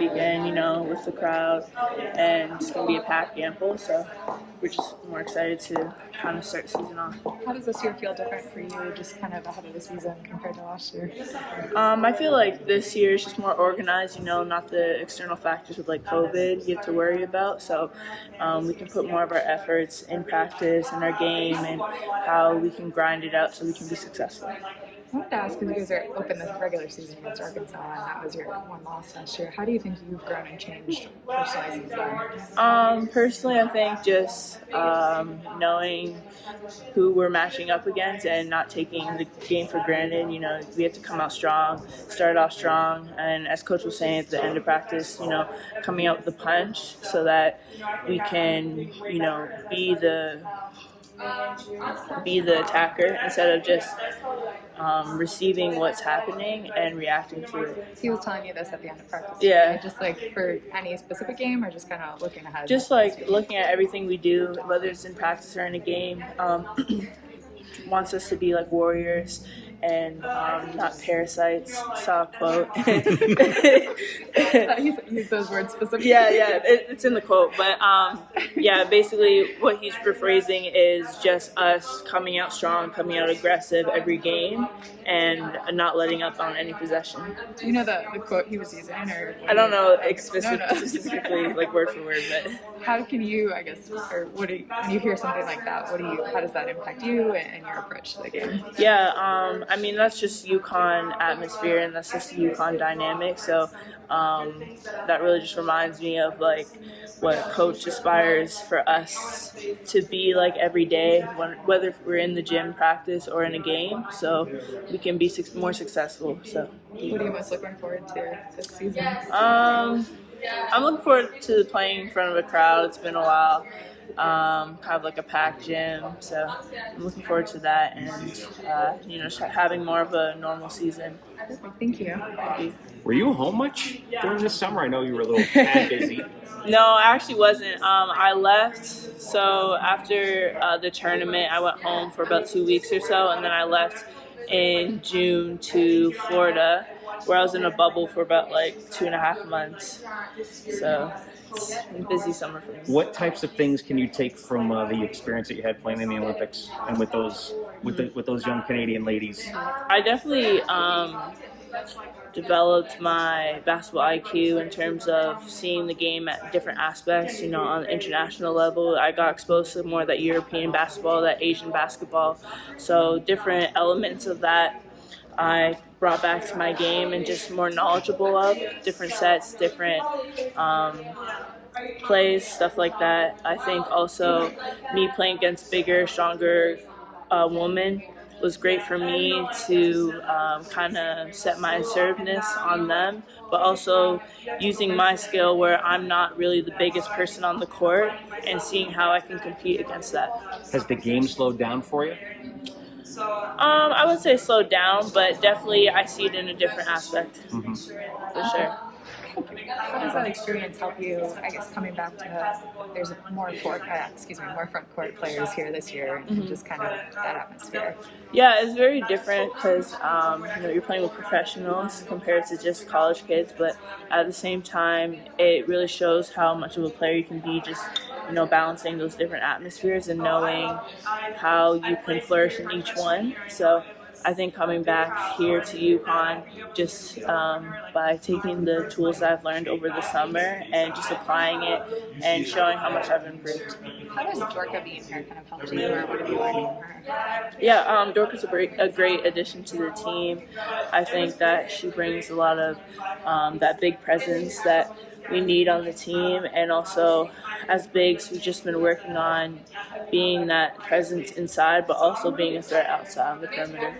weekend, with the crowd, and it's going to be a packed Gamble, so we're just more excited to kind of start the season off. How does this year feel different for you, just kind of ahead of the season compared to last year? I feel like this year is just more organized, not the external factors with like COVID you have to worry about, so we can put more of our efforts in practice and our game and how we can grind it out so we can be successful. I wanted to ask, because you guys are open the regular season against Arkansas, and that was your one loss last year. How do you think you've grown and changed personally since then? Personally, I think just knowing who we're matching up against and not taking the game for granted. We have to come out strong, start off strong, and as Coach was saying at the end of practice, coming out with the punch so that we can, be the attacker instead of just receiving what's happening and reacting to it. He was telling you this at the end of practice. Yeah. Right? Just like for any specific game, or just kind of looking ahead? Just like looking at everything we do, whether it's in practice or in a game, wants us to be like warriors and not parasites. Saw a quote. Use those words specifically. Yeah, it's in the quote. But basically what he's rephrasing is just us coming out strong, coming out aggressive every game, and not letting up on any possession. Do you know the quote he was using? Or I don't know specifically like word for word, but how can you, I guess, or when you hear something like that, how does that impact you and your approach to the game? Yeah, that's just UConn atmosphere, and that's just the UConn dynamic. So that really just reminds me of like what Coach aspires for us to be like every day, whether we're in the gym practice or in a game, so we can be more successful. So, what are you most looking forward to this season? I'm looking forward to playing in front of a crowd. It's been a while. Kind of like a packed gym, so I'm looking forward to that, and just having more of a normal season. Thank you. Were you home much during this summer? I know you were a little tad busy. No, I actually wasn't. I left, so after the tournament, I went home for about 2 weeks or so, and then I left in June to Florida, where I was in a bubble for about like 2.5 months. So it's a busy summer for me. What types of things can you take from the experience that you had playing in the Olympics and with those young Canadian ladies? I definitely developed my basketball IQ in terms of seeing the game at different aspects. On the international level, I got exposed to more of that European basketball, that Asian basketball. So different elements of that I brought back to my game and just more knowledgeable of different sets, different plays, stuff like that. I think also me playing against bigger, stronger women was great for me to kind of set my assertiveness on them, but also using my skill where I'm not really the biggest person on the court and seeing how I can compete against that. Has the game slowed down for you? I would say slowed down, but definitely I see it in a different aspect, for sure. How does that experience help you, I guess, coming back to there's more front court players here this year, and just kind of that atmosphere? Yeah, it's very different because you're playing with professionals compared to just college kids, but at the same time, it really shows how much of a player you can be, just balancing those different atmospheres and knowing how you can flourish in each one. So I think coming back here to UConn, just by taking the tools that I've learned over the summer and just applying it and showing how much I've improved. How does Dorka being here kind of help you, or what have you learned from her? Yeah, Dorka's a great addition to the team. I think that she brings a lot of that big presence that we need on the team, and also as bigs, we've just been working on being that presence inside, but also being a threat outside on the perimeter.